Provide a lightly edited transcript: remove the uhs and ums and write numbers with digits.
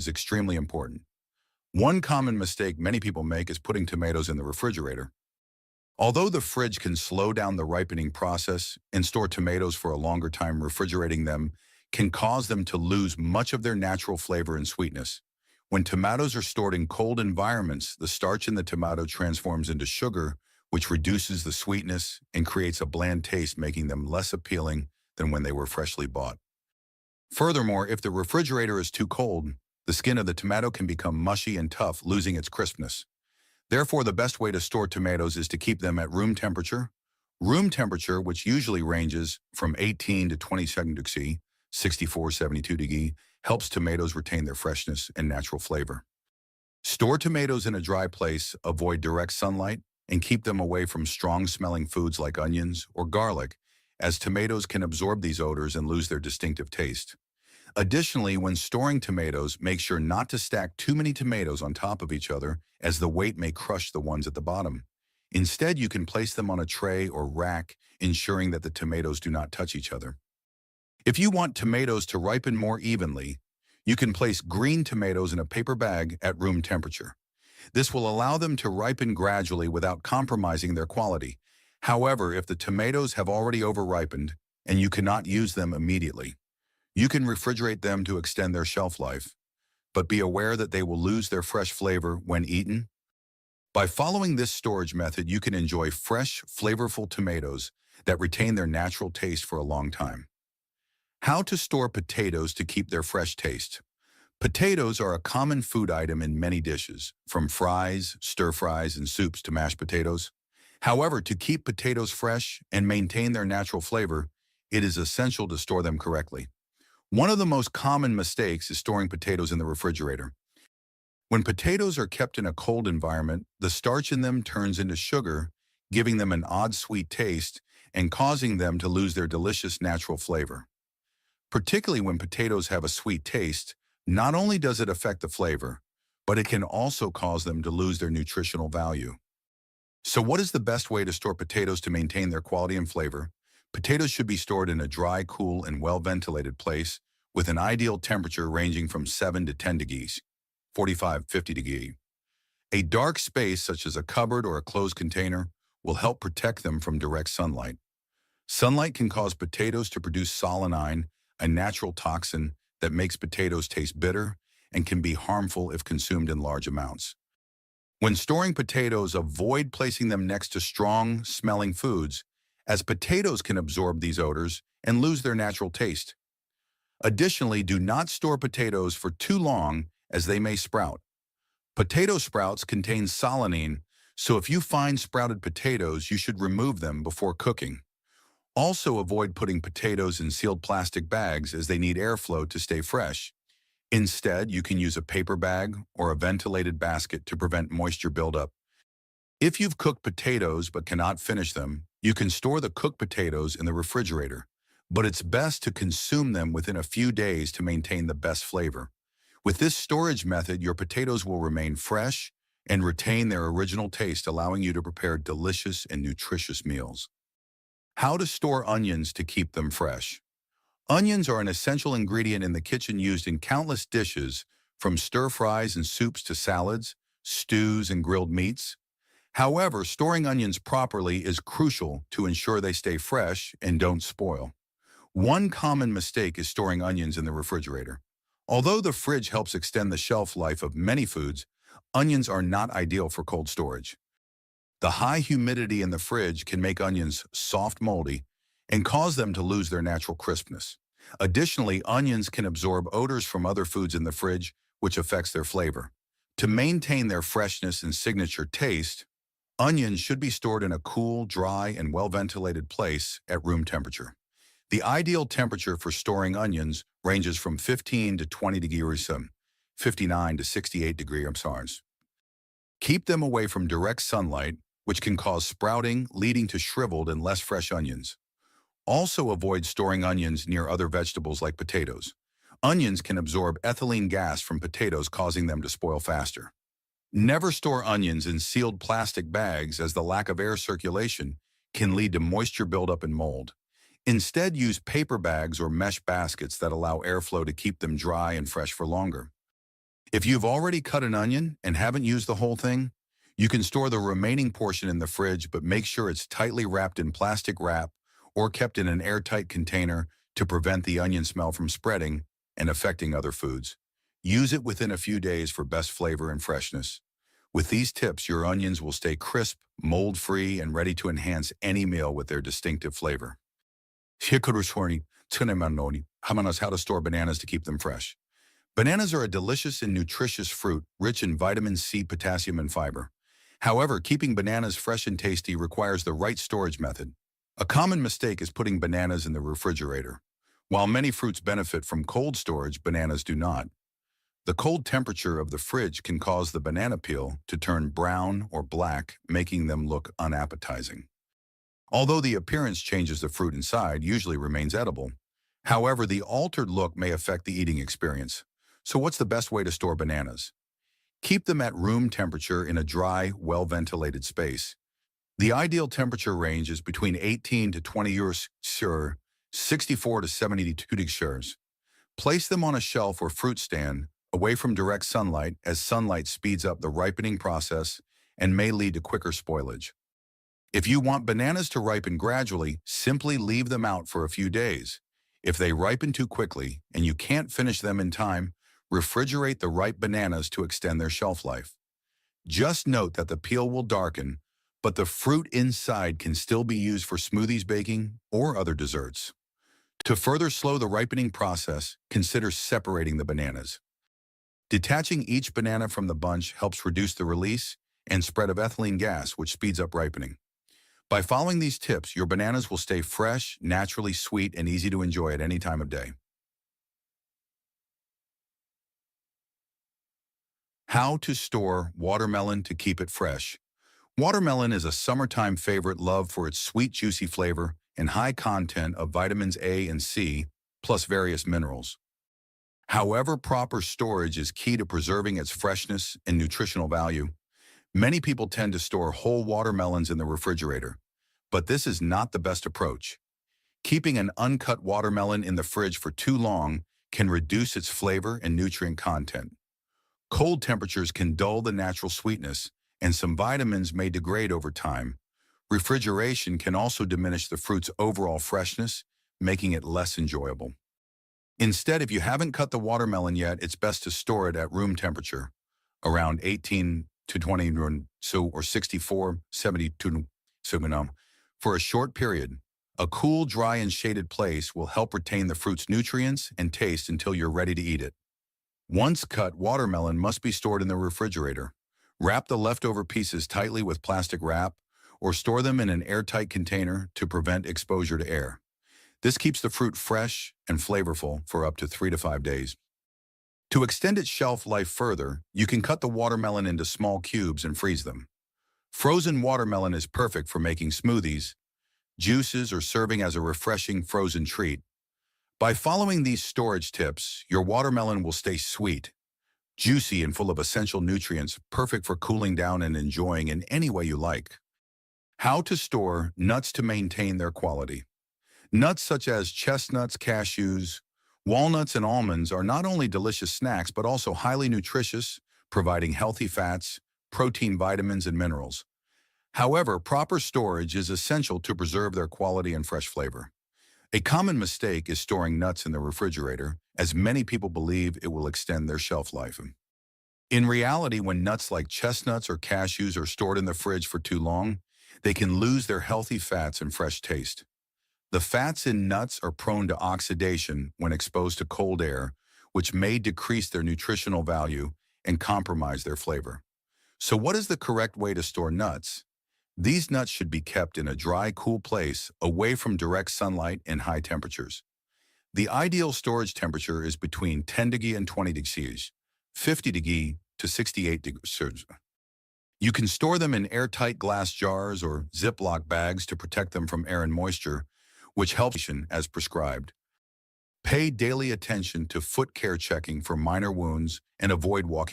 is extremely important. One common mistake many people make is putting tomatoes in the refrigerator. Although the fridge can slow down the ripening process and store tomatoes for a longer time, refrigerating them can cause them to lose much of their natural flavor and sweetness. When tomatoes are stored in cold environments, the starch in the tomato transforms into sugar, which reduces the sweetness and creates a bland taste, making them less appealing than when they were freshly bought. Furthermore, if the refrigerator is too cold, the skin of the tomato can become mushy and tough, losing its crispness. Therefore, the best way to store tomatoes is to keep them at room temperature. Room temperature, which usually ranges from 18 to 22 degrees, 64, 72 degrees, helps tomatoes retain their freshness and natural flavor. Store tomatoes in a dry place, avoid direct sunlight, and keep them away from strong-smelling foods like onions or garlic, as tomatoes can absorb these odors and lose their distinctive taste. Additionally, when storing tomatoes, make sure not to stack too many tomatoes on top of each other, as the weight may crush the ones at the bottom. Instead, you can place them on a tray or rack, ensuring that the tomatoes do not touch each other. If you want tomatoes to ripen more evenly, you can place green tomatoes in a paper bag at room temperature. This will allow them to ripen gradually without compromising their quality. However, if the tomatoes have already over-ripened and you cannot use them immediately, you can refrigerate them to extend their shelf life, but be aware that they will lose their fresh flavor when eaten. By following this storage method, you can enjoy fresh, flavorful tomatoes that retain their natural taste for a long time. How to store potatoes to keep their fresh taste. Potatoes are a common food item in many dishes, from fries, stir-fries, and soups to mashed potatoes. However, to keep potatoes fresh and maintain their natural flavor, it is essential to store them correctly. One of the most common mistakes is storing potatoes in the refrigerator. When potatoes are kept in a cold environment, the starch in them turns into sugar, giving them an odd sweet taste and causing them to lose their delicious natural flavor. Particularly when potatoes have a sweet taste, not only does it affect the flavor, but it can also cause them to lose their nutritional value. So what is the best way to store potatoes to maintain their quality and flavor? Potatoes should be stored in a dry, cool, and well-ventilated place with an ideal temperature ranging from 7 to 10 degrees, 45, 50 degrees. A dark space such as a cupboard or a closed container will help protect them from direct sunlight. Sunlight can cause potatoes to produce solanine, a natural toxin that makes potatoes taste bitter and can be harmful if consumed in large amounts. When storing potatoes, avoid placing them next to strong-smelling foods, as potatoes can absorb these odors and lose their natural taste. Additionally, do not store potatoes for too long, as they may sprout. Potato sprouts contain solanine, so if you find sprouted potatoes, you should remove them before cooking. Also, avoid putting potatoes in sealed plastic bags, as they need airflow to stay fresh. Instead, you can use a paper bag or a ventilated basket to prevent moisture buildup. If you've cooked potatoes but cannot finish them, you can store the cooked potatoes in the refrigerator, but it's best to consume them within a few days to maintain the best flavor. With this storage method, your potatoes will remain fresh and retain their original taste, allowing you to prepare delicious and nutritious meals. How to store onions to keep them fresh. Onions are an essential ingredient in the kitchen, used in countless dishes, from stir-fries and soups to salads, stews, and grilled meats. However, storing onions properly is crucial to ensure they stay fresh and don't spoil. One common mistake is storing onions in the refrigerator. Although the fridge helps extend the shelf life of many foods, onions are not ideal for cold storage. The high humidity in the fridge can make onions soft, moldy, and cause them to lose their natural crispness. Additionally, onions can absorb odors from other foods in the fridge, which affects their flavor. To maintain their freshness and signature taste, onions should be stored in a cool, dry, and well-ventilated place at room temperature. The ideal temperature for storing onions ranges from 15 to 20 degrees, 59 to 68 degrees. Keep them away from direct sunlight, which can cause sprouting, leading to shriveled and less fresh onions. Also, avoid storing onions near other vegetables like potatoes. Onions can absorb ethylene gas from potatoes, causing them to spoil faster. Never store onions in sealed plastic bags, as the lack of air circulation can lead to moisture buildup and mold. Instead, use paper bags or mesh baskets that allow airflow to keep them dry and fresh for longer. If you've already cut an onion and haven't used the whole thing, you can store the remaining portion in the fridge, but make sure it's tightly wrapped in plastic wrap or kept in an airtight container to prevent the onion smell from spreading and affecting other foods. Use it within a few days for best flavor and freshness. With these tips, your onions will stay crisp, mold-free, and ready to enhance any meal with their distinctive flavor. Hikurushwarni, Tsunemanoni, Hamanas how to store bananas to keep them fresh. Bananas are a delicious and nutritious fruit, rich in vitamin C, potassium, and fiber. However, keeping bananas fresh and tasty requires the right storage method. A common mistake is putting bananas in the refrigerator. While many fruits benefit from cold storage, bananas do not. The cold temperature of the fridge can cause the banana peel to turn brown or black, making them look unappetizing. Although the appearance changes, the fruit inside usually remains edible. However, the altered look may affect the eating experience. So what's the best way to store bananas? Keep them at room temperature in a dry, well-ventilated space. The ideal temperature range is between 18 to 20 euros, 64 to 72 degrees. Place them on a shelf or fruit stand, away from direct sunlight, as sunlight speeds up the ripening process and may lead to quicker spoilage. If you want bananas to ripen gradually, simply leave them out for a few days. If they ripen too quickly and you can't finish them in time, refrigerate the ripe bananas to extend their shelf life. Just note that the peel will darken, but the fruit inside can still be used for smoothies, baking, or other desserts. To further slow the ripening process, consider separating the bananas. Detaching each banana from the bunch helps reduce the release and spread of ethylene gas, which speeds up ripening. By following these tips, your bananas will stay fresh, naturally sweet, and easy to enjoy at any time of day. How to store watermelon to keep it fresh. Watermelon is a summertime favorite, loved for its sweet, juicy flavor and high content of vitamins A and C, plus various minerals. However, proper storage is key to preserving its freshness and nutritional value. Many people tend to store whole watermelons in the refrigerator, but this is not the best approach. Keeping an uncut watermelon in the fridge for too long can reduce its flavor and nutrient content. Cold temperatures can dull the natural sweetness, and some vitamins may degrade over time. Refrigeration can also diminish the fruit's overall freshness, making it less enjoyable. Instead, if you haven't cut the watermelon yet, it's best to store it at room temperature, around 18 to 20 or 64, 72 for a short period. A cool, dry, and shaded place will help retain the fruit's nutrients and taste until you're ready to eat it. Once cut, watermelon must be stored in the refrigerator. Wrap the leftover pieces tightly with plastic wrap or store them in an airtight container to prevent exposure to air. This keeps the fruit fresh and flavorful for up to 3 to 5 days. To extend its shelf life further, you can cut the watermelon into small cubes and freeze them. Frozen watermelon is perfect for making smoothies, juices, or serving as a refreshing frozen treat. By following these storage tips, your watermelon will stay sweet, juicy, and full of essential nutrients, perfect for cooling down and enjoying in any way you like. How to store nuts to maintain their quality. Nuts such as chestnuts, cashews, walnuts, and almonds are not only delicious snacks, but also highly nutritious, providing healthy fats, protein, vitamins, and minerals. However, proper storage is essential to preserve their quality and fresh flavor. A common mistake is storing nuts in the refrigerator, as many people believe it will extend their shelf life. In reality, when nuts like chestnuts or cashews are stored in the fridge for too long, they can lose their healthy fats and fresh taste. The fats in nuts are prone to oxidation when exposed to cold air, which may decrease their nutritional value and compromise their flavor. So what is the correct way to store nuts? These nuts should be kept in a dry, cool place, away from direct sunlight and high temperatures. The ideal storage temperature is between 10 degrees and 20 degrees, 50 degrees to 68 degrees. You can store them in airtight glass jars or Ziploc bags to protect them from air and moisture, which helps as prescribed. Pay daily attention to foot care, checking for minor wounds, and avoid walking